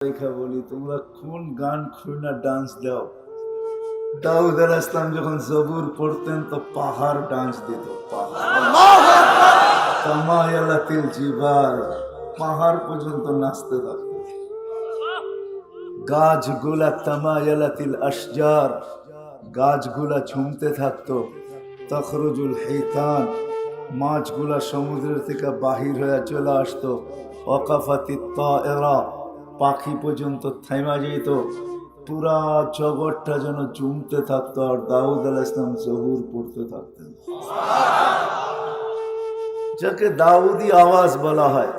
রেখা বলি, তোমরা কোন গান খুঁড়ে ডান্স দাও? দাউদ আলাইহিস সালাম যখন জবুর পড়তেন তো পাহাড় ডান্স দিত। তামায়ালাতিল জিবাল, পাহাড় পর্যন্ত নাচতে থাকতো। গাছগুলা তামায়ালাতিল আশজার, গাছগুলা ঝুমতে থাকতো। তখরুজুল হিতান, মাছগুলা সমুদ্রের থেকে বাহির হয়ে চলে আসতো। ওয়াকাফাতিত তায়রা, পাখি পর্যন্ত থেমে যেত। পুরা জগৎটা যেন জমতে থাকতো। আর দাউদ আলাইহিস সালাম জবুর পড়তে থাকতেন, যাকে দাউদি আওয়াজ বলা হয়।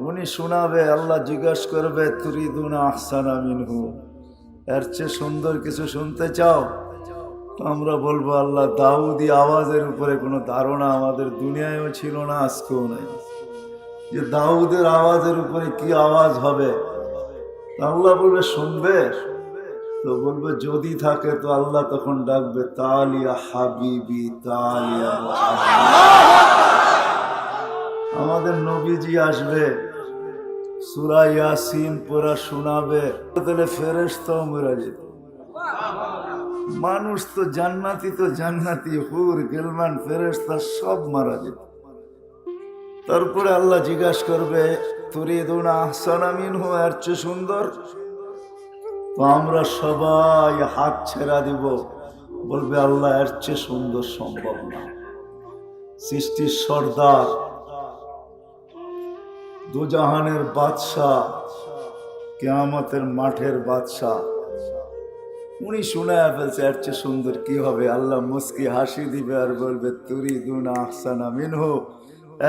উনি শোনাবে, আল্লাহ জিজ্ঞাসা করবে তুরিদুনা আহসানা মিনহু, এর চেয়ে সুন্দর কিছু শুনতে চাও? তো আমরা বলবো আল্লাহ, দাউদি আওয়াজের উপরে কোনো ধারণা আমাদের দুনিয়ায়ও ছিল না, আজকেও নাই, যে দাউদের আওয়াজের উপরে কি আওয়াজ হবে। আল্লাহ বলবে শুনবে? তো বলবে যদি থাকে তো আল্লাহ তখন ডাকবে তালিয়া হাবিবি তালিয়া। আমাদের নবীজি আসবে, সূরা ইয়াসিন পড়া শোনাবে, তাহলে ফেরেশতাও মরে যেত। মানুষ তো জান্নাতি, হুর গিলমান ফেরেশতা সব মারা যেত। তারপরে আল্লাহ জিজ্ঞাসা করবে তুরিদুনা আহসানা মিনহু, এর চেয়ে সুন্দর? তো আমরা সবাই হাত ছেড়া দিব, বলবে আল্লাহ এর চেয়ে সুন্দর সম্ভব না। সৃষ্টির সর্দার, দুজাহানের বাদশাহ, কিয়ামতের মাঠের বাদশাহ, উনি শুনায়া ফেলছে এর চেয়ে সুন্দর কি হবে। আল্লাহ মুস্কি হাসি দিবে আর বলবে তুরিদুনা আহসানা মিনহু,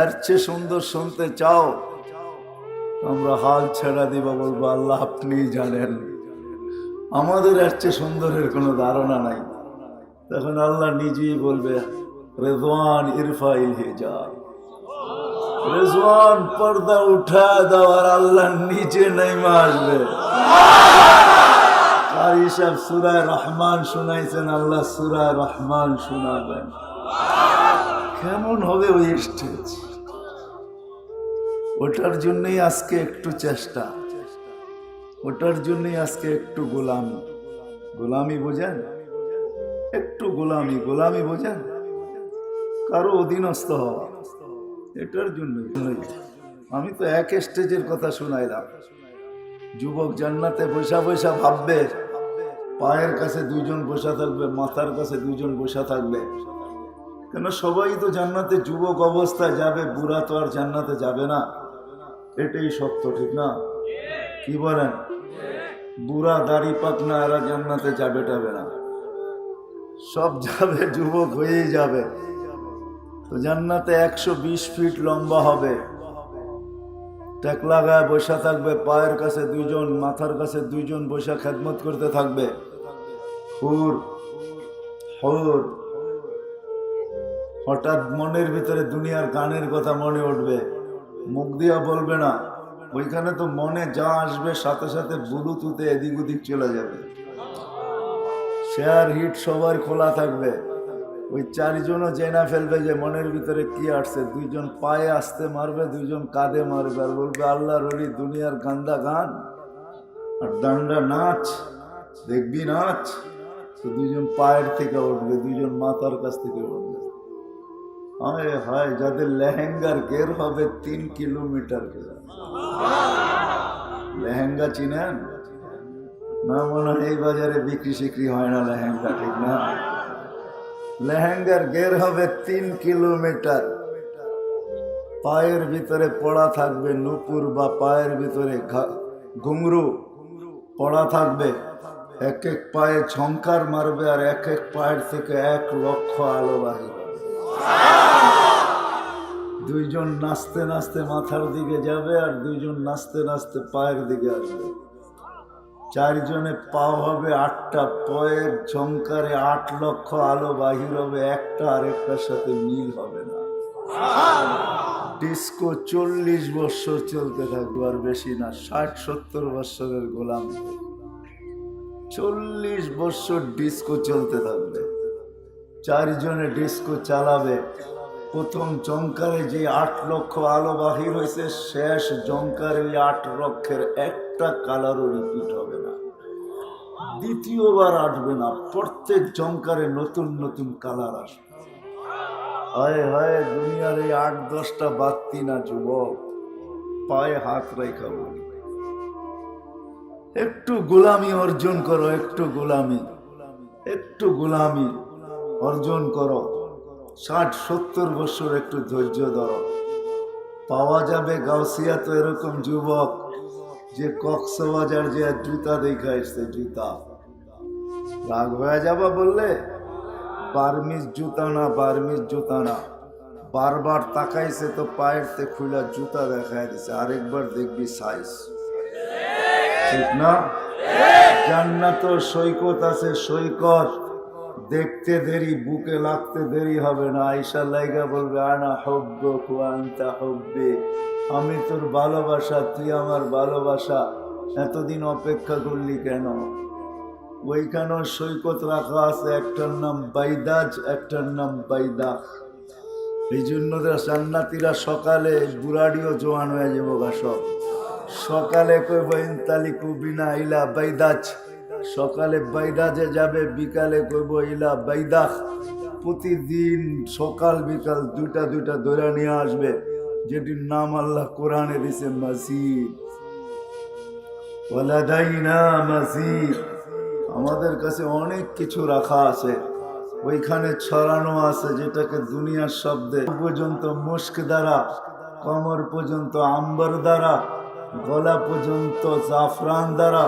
এর চেয়ে সুন্দর শুনতে চাও? আমরা হাল ছেড়া দিব, বলবো আল্লাহ আপনি জানেন, আমাদের এর চেয়ে সুন্দরের কোনো ধারণা নাই। তখন আল্লাহ নিজেই বলবে রেজওয়ান ইরফাইল হিজাব, রেজওয়ান পর্দা উঠা দাও, আর আল্লাহ নিচে নেমে আসবে। আর হিসাব সূরা রহমান শুনাইছেন, আল্লাহ সূরা রহমান শোনাবেন। কেমন হবে ওই স্টেজ? ওটার জন্যই আজকে একটু চেষ্টা, ওটার জন্যই আজকে একটু গোলামি বোঝেন? একটু গোলামি বোঝেন? কারো অধীনস্থ হওয়া, এটার জন্যই। আমি তো এক স্টেজের কথা শুনাইলাম। যুবক জান্নাতে বসা বসা ভাববে, পায়ের কাছে দুইজন বসা থাকবে, মাথার কাছে দুইজন বসা থাকবে। কেন সবাই তো জান্নাতে যুবক অবস্থায় যাবে, বুড়া তো আর জান্নাতে যাবে না। এটাই সত্য, ঠিক না? কি বলেন? বুড়া দাড়ি পাকনা এরা জান্নাতে যাবে না, সব যাবে যুবক হয়েই যাবে। তো জান্নাতে 120 ফিট লম্বা হবে, টেকলা গায়ে বসা থাকবে, পায়ের কাছে দুইজন, মাথার কাছে দুইজন বসা খেদমত করতে থাকবে। হুর হুর। হঠাৎ মনের ভিতরে দুনিয়ার গানের কথা মনে উঠবে, মুখ দিয়া বলবে না, ওইখানে তো মনে যা আসবে সাথে সাথে ব্লুটুথে এদিক ওদিক চলে যাবে। শেয়ার হিট সবার খোলা থাকবে। ওই চারজনও জেনা ফেলবে যে মনের ভিতরে কি আসছে। দুইজন পায়ে আসতে মারবে, দুইজন কাঁধে মারবে, আর বলবে আল্লাহর ওলি দুনিয়ার গান্দা গান আর ডান্ডা নাচ দেখবি নাচ। তো দুইজন পায়ের থেকে উঠবে, দুইজন মাথার কাছ থেকে উঠবে। হায় হায়, যাদের লেহেঙ্গার গের হবে 3 কিলোমিটার। লেহেঙ্গা চিনেন না? মনে হয় এই বাজারে বিক্রি হয় না লেহেঙ্গা, ঠিক না? লেহেঙ্গার গের হবে 3 কিলোমিটার। পায়ের ভিতরে পড়া থাকবে নুপুর, বা পায়ের ভিতরে ঘুংরু পড়া থাকবে। এক এক পায়ে ঝংকার মারবে, আর এক এক পায়ের থেকে 1 লক্ষ আলো বাহির। দুইজন নাচতে নাচতে মাথার দিকে যাবে, আর দুইজন নাচতে নাচতে পায়ের দিকে আসবে। চারজনে পাও হবে 8টা, পায়ের ঝংকারে 8 লক্ষ আলো বাহির হবে, একটা আরেকটার সাথে মিল হবে না। ডিস্কো 40 বছর চলতে থাকবে, আর বেশি না, 60-70 বছরের গোলাম। 40 বছর ডিস্কো চলতে থাকবে। চারজনে ডিস্কো চালাবে। প্রথম জংকারে যে 8 লক্ষ আলো বাহির হয়েছে, শেষ জংকারে 8 লক্ষের 1 একটা কালারও রিপিট হবে না, দ্বিতীয়বার আসবে না। প্রত্যেক জঙ্কারে নতুন নতুন কালার আসবে। হায় হায়, দুনিয়ার এই 8-10টা বাতি না যুবক, পায়ে হাত রেখা বলি, একটু গোলামি অর্জন করো, একটু গোলামি, একটু গোলামি অর্জন করো। 60-70 বছর একটু ধৈর্য ধরো, পাওয়া যাবে। গাউসিয়া তো এরকম যুবক যে কক্সবাজার যে জুতা দেখা এসছে, জুতা রাগ হয়ে যাবা বললে, বার্মিজ জুতা না, বার্মিজ জুতা না, বারবার তাকাইছে তো পায়ের তে খুলা জুতা দেখায় দিছে, আরেকবার দেখবি সাইজ, ঠিক না? জান্নাত সৈকত আছে, সৈকত দেখতে দেরি, বুকে লাগতে দেরি হবে না। আয়েশা লাইগা বলবে আনা হুব্বুক ওয়া আনতা হুব্বি, আমি তোর ভালোবাসা, তুই আমার ভালোবাসা, এতদিন অপেক্ষা করলি কেন? ওইখানেও সৈকত রাখা আছে, একটার নাম বাইদাজ, একটার নাম বাইদাখ। এই জন্য জান্নাতীরা সকালে বুড়াডিও জোয়ান হয়ে যাবো গা সব। সকালে কইব ইনতালিকু বিনা ইলা বাইদাজ, সকালে বাইদাজে যাবে, বিকালে কইব ইলা বাইদাখ। প্রতিদিন সকাল বিকাল দুইটা দুইটা ধরে নিয়ে আসবে, যেটির নাম আল্লাহ কোরআনে দিছে মাসিদ। ওয়ালাদাইনা মাসিদ, আমাদের কাছে অনেক কিছু রাখা আছে, ওইখানে ছড়ানো আছে, যেটাকে দুনিয়ার শব্দে পর্যন্ত মুস্ক দ্বারা, কমর পর্যন্ত আম্বর দ্বারা, গলা পর্যন্ত জাফরান দ্বারা,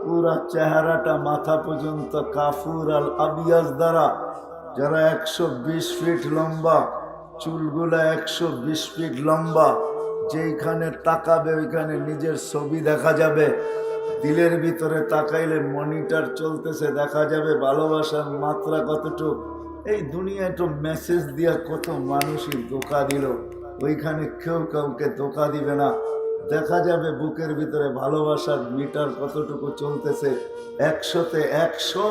পুরা চেহারাটা মাথা পর্যন্ত কাফুর আল আবিয়াজ দ্বারা। যারা 120 ফিট লম্বা, চুলগুলা 120 ফিট লম্বা, যেইখানে তাকাবে ওইখানে নিজের ছবি দেখা যাবে। দিলের ভিতরে তাকাইলে মনিটর চলতেছে, দেখা যাবে ভালোবাসার মাত্রা কতটুক। এই দুনিয়ায় তো মেসেজ দিয়া কত মানুষই ধোঁকা দিল, ওইখানে কেউ কাউকে ধোঁকা দিবে না। দেখা যাবে বুকের ভিতরে ভালোবাসার মিটার কতটুকু চলতেছে, 100-তে 100,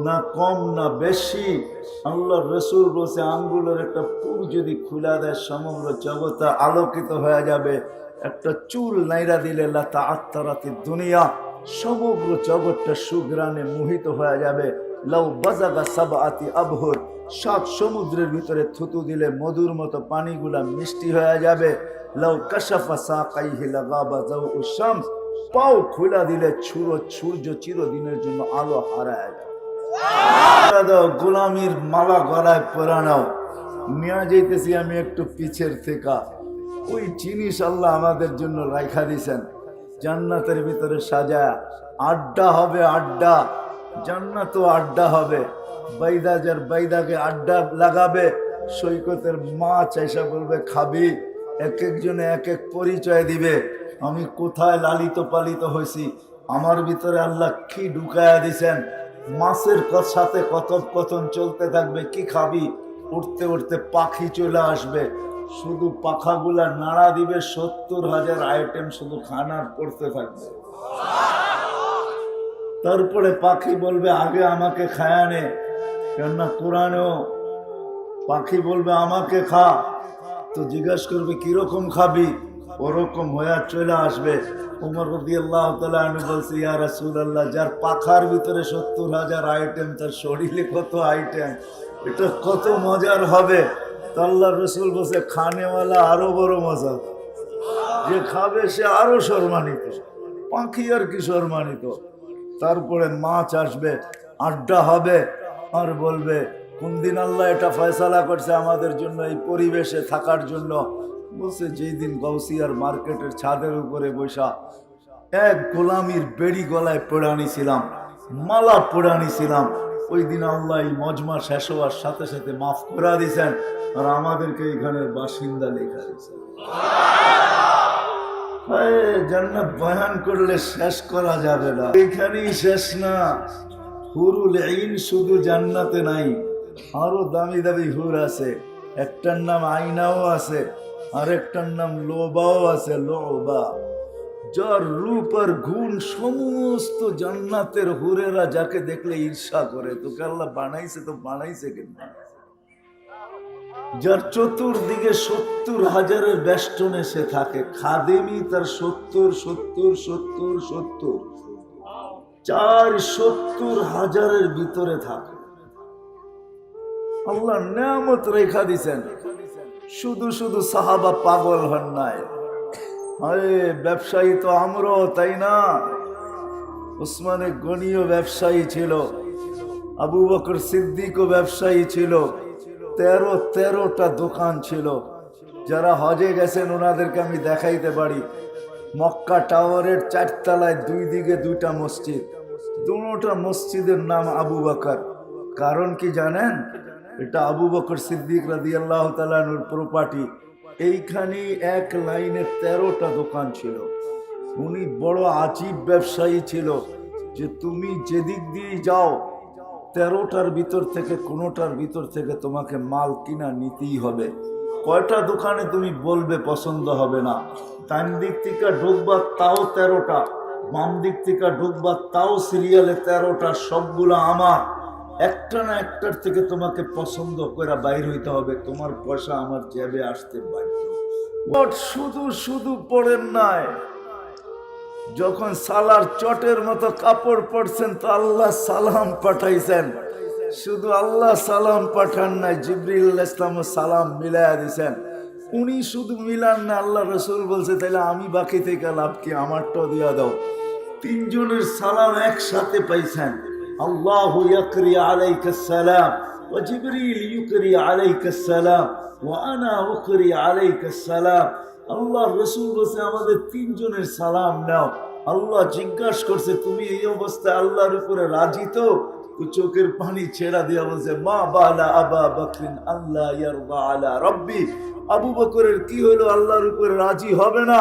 না কম না বেশি। আল্লাহ রসুল বলছে আঙ্গুলের একটা পুর যদি খুলা দেয়, সমগ্র জগৎ আলোকিত হয়ে যাবে। একটা চুল নাইরা দিলে লাতা আত্মারাতি দুনিয়া, সমগ্র জগৎটা সুগ্রানে মোহিত হয়ে যাবে। লাউ বাজাগা সাবআতি আবহুর, 7 সমুদ্রের ভিতরে থুতু দিলে মধুর মতো পানিগুলা মিষ্টি হয়ে যাবে। লাউ কাশাফা সাকাইহি লাগাবা যাউ শামস, পাও খুলা দিলে সূর্য চিরদিনের জন্য আলো হারায় যাবে। গোলামির মালা গলায় পরানো নিয়ে যাইতেছি আমি একটু পিছের থেকে। ওই জিনিস আল্লাহ আমাদের জন্য রাখা দিয়েছেন জান্নাতের ভিতরে সাজায়া। আড্ডা হবে, আড্ডা, জান্নাতও আড্ডা হবে। বাইদাজের বাইদাকে আড্ডা লাগাবে, সৈকতের মাছ এসে বলবে খাবি। এক একজনে এক এক পরিচয় দিবে, আমি কোথায় লালিত পালিত হয়েছি, আমার ভিতরে আল্লাহ কি ঢুকায়া দিছেন। মাছের সাথে কথোপকথন চলতে থাকবে, কি খাবি, উঠতে উঠতে পাখি চলে আসবে, শুধু পাখাগুলা নাড়া দিবে, 70,000 আইটেম শুধু খানার করতে থাকবে। তারপরে পাখি বলবে আগে আমাকে খায়া নে, কেননা কোরআনেও পাখি বলবে আমাকে খা। তো জিজ্ঞাসা করবে কিরকম খাবি, ওরকম হয়ে চলে আসবে। উমর রাদিয়াল্লাহু তাআলা আনহু বলছে ইয়া রাসূলুল্লাহ, যার পাখার ভিতরে 70,000 আইটেম, তার শরীরে কত আইটেম, এটা কত মজার হবে। তো আল্লাহ রসুল বলছে খানেওয়ালা আরো বড় মজা, যে খাবে সে আরো সম্মানিত, পাখি আর কি সম্মানিত। তারপরে মাছ আসবে, আড্ডা হবে, আর বলবে কোন দিন আল্লাহ এটা ফয়সালা করছে আমাদের জন্য এই পরিবেশে থাকার জন্য। বলছে যেই দিন গাউসিয়ার মার্কেটের ছাদের উপরে বসা এক গোলামির বেড়ি গলায় পড়ানিছিলাম, মালা পড়ানিছিলাম, ওই দিন আল্লাহ এই মজমা শেষ হওয়ার সাথে সাথে মাফ করে দিয়েছেন, আর আমাদেরকে এখানের বাসিন্দা লেখা দিয়েছেন। জান্নাত বয়ান করলে শেষ করা যাবে না, এখানেই শেষ না। হুরুল আইন শুধু জান্নাতে নাই, আরো দামি দামি হুর আছে। একটার নাম আইনাও আছে, আর একটার নাম লোবাও আছে, লোবা, যার রূপ আর গুণ সমস্ত জান্নাতের হুরেরা যাকে দেখলে ঈর্ষা করে। তোকে আল্লাহ বানাইছে তো বানাইছে কেন? যার চতুর্দিকে 70,000-এর বেষ্টনে সে থাকে, খাদেমি তার 70 70 ভিতরে থাকে। আল্লাহ নেয়ামত রেখা দিছেন, শুধু শুধু সাহাবা পাগল হন নাই। আরে ব্যবসায়ী তো আমরাও, তাই না? উসমানে গনিও ব্যবসায়ী ছিল, আবু বকর সিদ্দিকও ব্যবসায়ী ছিল, 13টা দোকান ছিল। যারা হজে গেছেন ওনাদেরকে আমি দেখাইতে পারি, মক্কা টাওয়ারের 4 তলায় 2 দিকে 2টা মসজিদ, দুটো মসজিদের নাম আবু বকর। কারণ কি জানেন? এটা আবু বকর সিদ্দিক রাদিয়াল্লাহু তাআলা আনহুর প্রপার্টি। এইখানে এক লাইনে 13টা দোকান ছিল। উনি বড় আজীব ব্যবসায়ী ছিল, যে তুমি যেদিক দিয়ে যাও 13টার ভিতর থেকে কোনোটার ভিতর থেকে তোমাকে মাল কিনা নিতেই হবে। কয়টা দোকানে তুমি বলবে পছন্দ হবে না। ডান দিক থেকে ঢুকবা তাও 13টা, বাম দিক থেকে ঢুকবা তাও সিরিয়ালে 13টা, সবগুলো আমার। একটা না একটার থেকে তোমাকে পছন্দ করে বাইর হইতে হবে, তোমার পয়সা আমার জেবে আসতে বাধ্য। শুধু শুধু পড়েন নাই, যখন সালার চটের মতো কাপড় পরছেন তো আল্লাহ সালাম পাঠাইছেন। শুধু আল্লাহ সালাম পাঠান নাই, জিবরিল আলাইহিস সালাম সালাম মিলাইয়া দিয়েছেন। উনি শুধু মিলান না, আল্লাহ রাসূল বলছে তাইলে আমি বাকি থেকে লাভ কি, আমারটাও দিয়া দাও। 3 জনের সালাম একসাথে পাইছেন। আল্লাহু ইয়াকরি আলাইকাস সালাম ওয়া জিবরিল ইউকরি আলাইকাস সালাম ওয়া আনা উকরি আলাইকাস সালাম। আল্লাহ রাসূল বলছে আমাদের 3 জনের সালাম নাও। আল্লাহ জিজ্ঞাসা করছে তুমি এই অবস্থায় আল্লাহর উপরে রাজি তো? চোখের পানি ছেড়া দিয়া বলছে মা বালা আবা বকরিন আল্লাহ ইয়ারদা আলা রাব্বি। আবু বকরের কি হলো, আল্লাহর উপরে রাজি হবে না?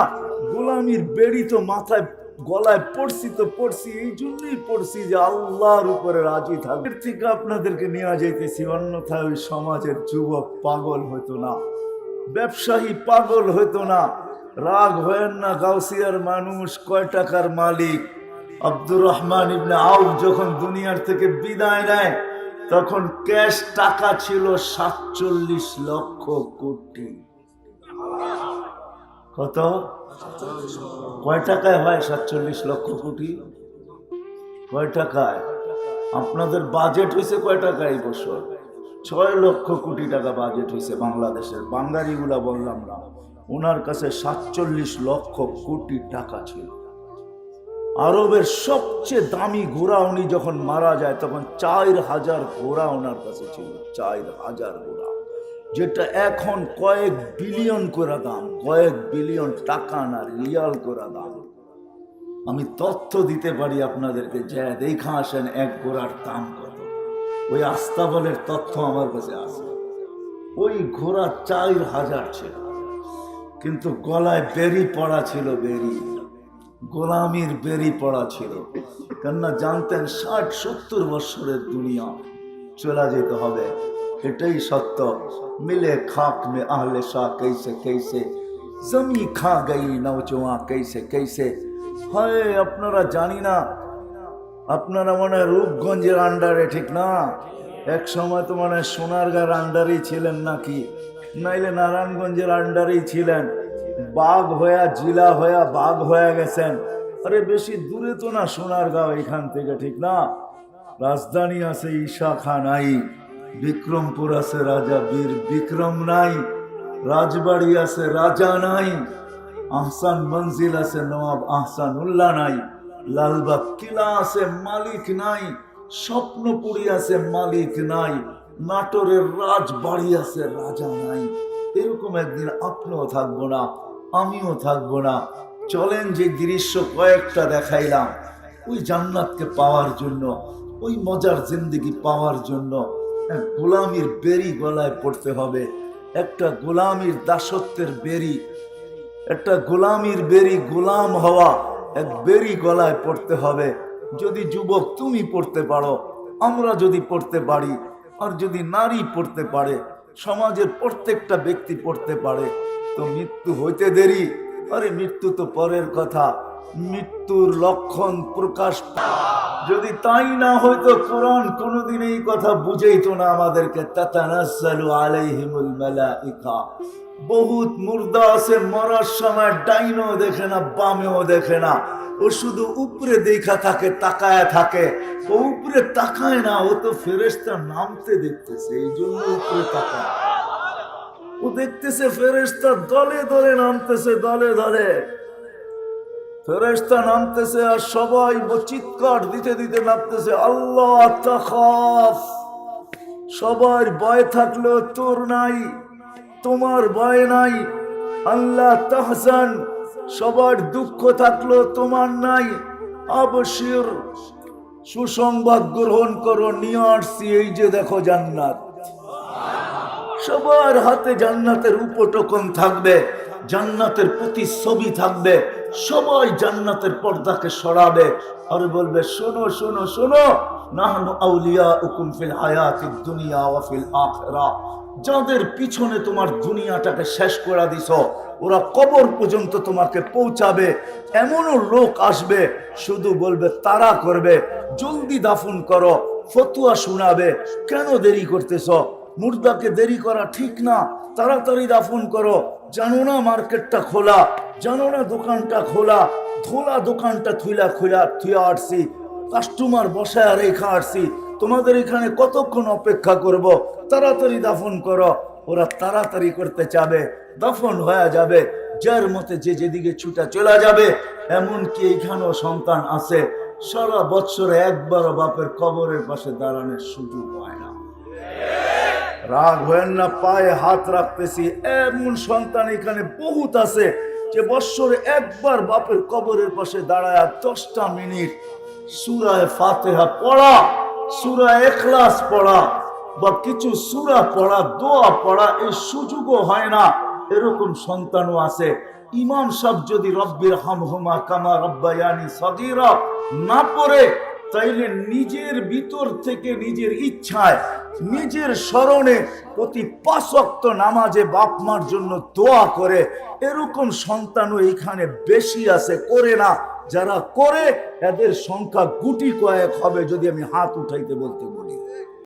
গোলামির বেড়ি তো মাথায় গলায় পড়ছি তো পড়ছি, এই জন্যই পড়ছি যে আল্লাহর উপরে রাজি থাকবে। এর থেকে আপনাদেরকে নিয়ে যাইতেছি, অন্যথায় ওই সমাজের যুবক পাগল হইতো না, ব্যবসায়ী পাগল হইতো না। রাগ হয়েন না, গাউসিয়ার মানুষ কয় টাকার মালিক। আব্দুর রহমান ইবনে আউফ যখন দুনিয়ার থেকে বিদায় নেয় তখন ক্যাশ টাকা ছিল 47 লক্ষ কোটি। কত? কয় টাকায় হয় 47 লক্ষ কোটি? কয় টাকায়? আপনাদের বাজেট হয়েছে কয় টাকা এই বছর? 6 লক্ষ কোটি টাকা বাজেট হয়েছে বাংলাদেশের। বাঙালিগুলা বললাম না, ওনার কাছে 47 লক্ষ কোটি টাকা ছিল। আরবের সবচেয়ে দামি ঘোড়া উনি যখন মারা যায় তখন 4000 ঘোড়া ওনার কাছে ছিল। 4000 ঘোড়া, যেটা এখন কয়েক বিলিয়ন করে দাম, কয়েক বিলিয়ন টাকা না, রিয়াল করে দাম। আমি তথ্য দিতে পারি আপনাদেরকে, যে দেখা আসেন এক ঘোড়ার দাম কত। ওই আস্তাবলের তথ্য আমার কাছে আছে। ওই ঘোড়া 4000 ছিল, কিন্তু গলায় বেরি পড়া ছিল, বেরি, গোলামির বেরি পড়া ছিল। কেননা জানতেন 60-70 বছরের দুনিয়া চলে যেতে হবে, এটাই সত্য। মিলে খাক মে আহলে শাহ कैसे कैसे জমি খা গই নওজোয়ান कैसे कैसे। হয় আপনারা জানি না, আপনারা মনে হয় রূপগঞ্জের আন্ডারে, ঠিক না? এক সময় তো মনে হয় সোনারগাঁর আন্ডারেই ছিলেন নাকি, নাইলে নারায়ণগঞ্জের আন্ডারেই ছিলেন। বাঘ হয়ে জিলা হয়ে বাঘ হয়ে গেছেন। আরে বেশি দূরে তো না সোনারগাঁও এখান থেকে, ঠিক না? রাজধানী আছে ঈশা খান নাই, বিক্রমপুর আছে রাজা বীর বিক্রম নাই, রাজবাড়ি আছে রাজা নাই, আহসান মঞ্জিল আছে নবাব আহসানুল্লাহ নাই, লালবাগ কিলা আছে মালিক নাই, স্বপ্নপুরী আছে মালিক নাই, নাটোরের রাজবাড়ি আছে রাজা নাই। এরকম একদিন আপনিও থাকবো না, আমিও থাকবো না। চলেন যে দৃশ্য কয়েকটা দেখাইলাম, ওই জান্নাতকে পাওয়ার জন্য, ওই মজার জিন্দেগি পাওয়ার জন্য এক গোলামির বেরি গলায় পড়তে হবে। একটা গোলামির দাসত্বের বেরি, একটা গোলামির বেরি, গোলাম হওয়া এক বেরি গলায় পড়তে হবে। যদি যুবক তুমি পড়তে পারো, আমরা যদি পড়তে পারি, আর যদি নারী পড়তে পারে, সমাজের প্রত্যেকটা ব্যক্তি পড়তে পারে, তো মৃত্যু হইতে দেরি। আরে মৃত্যু তো পরের কথা, মৃত্যুর লক্ষণ প্রকাশ যদি তাই না হয়তো কোরআন কোনোদিন এই কথা বুঝাইতো না আমাদেরকে। তাতানাজ্জালু আলাইহিমুল মালাইকা, বহুত মুর্দা আছে, মরার সময় ডাইনও দেখে না বামেও দেখে না, ও শুধু উপরে দেখা থাকে, তাকায় থাকে। ও উপরে তাকায় না, ও তো ফেরেশতা নামতে দেখতেছে, এই জন্য উপরে তাকায়। ও দেখতেছে ফেরেশতা দলে দলে নামতেছে, দলে দলে ফেরেশতা নামতেছে, আর সবাই চিৎকার দিতে দিতে নামতেছে, আল্লাহ তাখাফ। সবার ভয় থাকলেও তোর নাই, তোমার ভয় নাই। আল্লাহ তাহজান, সবার দুঃখ থাকলেও তোমার নাই। আবশির, সুসংবাদ গ্রহণ করো, নিয়ে আসছি এই যে দেখো জান্নাত। সবার হাতে জান্নাতের উপটকন থাকবে, জান্নাতের প্রতিচ্ছবি থাকবে। সবাই জান্নাতের পর্দাকে সরাবে আর বলবে, শোনো শোনো শোনো, নাহনু আউলিয়াউকুম ফিল হায়াতিদ দুনিয়া ওয়া ফিল আখিরাহ। যাদের পিছনে তোমার দুনিয়াটাকে শেষ করে দিছো, ওরা কবর পর্যন্ত তোমাকে পৌঁছাবে। এমনও লোক আসবে, শুধু বলবে তারা করবে, জলদি দাফন করো, ফতুয়া শোনাবে, কেন দেরি করতেছ? মুর্দাকে দেরি করা ঠিক না, তাড়াতাড়ি দাফন করো। জানো না মার্কেটটা খোলা, জানো না দোকানটা খোলা, খোলা দোকানটা থুয়া আসছি, কাস্টমার বসায় রেখা আসছি, তোমাদের এখানে কতক্ষণ অপেক্ষা করব? তাড়াতাড়ি দাফন করো। ওরা তাড়াতাড়ি করতে চাবে, দাফন হয়ে যাবে, যার মতে যে যেদিকে ছুটা চলে যাবে। এমনকি এইখানেও সন্তান আছে, সারা বছরে একবারও বাপের কবরের পাশে দাঁড়ানোর সুযোগ হয় না। রাগ হয়েন না, পায়ে হাত রাখতেছি, এমন সন্তান এখানে বহুত আছে যে বৎসরে একবার বাপের কবরের পাশে দাঁড়ায় 10টা মিনিট সূরা ফাতিহা পড়া, সূরা ইখলাস পড়া বা কিছু সূরা পড়া, দোয়া পড়া, এই সুযোগও হয় না। এরকম সন্তানও আছে। ইমাম সাহেব যদি রব্বির হামহুমা কামা রব্বায়ানি সগীরা না পড়ে, তাইলে নিজের ভিতর থেকে নিজের ইচ্ছায়, নিজের স্মরণে প্রতি 5 ওয়াক্ত নামাজে বাপ মার জন্য দোয়া করে। এরকম সন্তানও এখানে বেশি আছে, করে না। যারা করে এদের সংখ্যা গুটি কয়েক হবে যদি আমি হাত উঠাইতে বলতে বলি।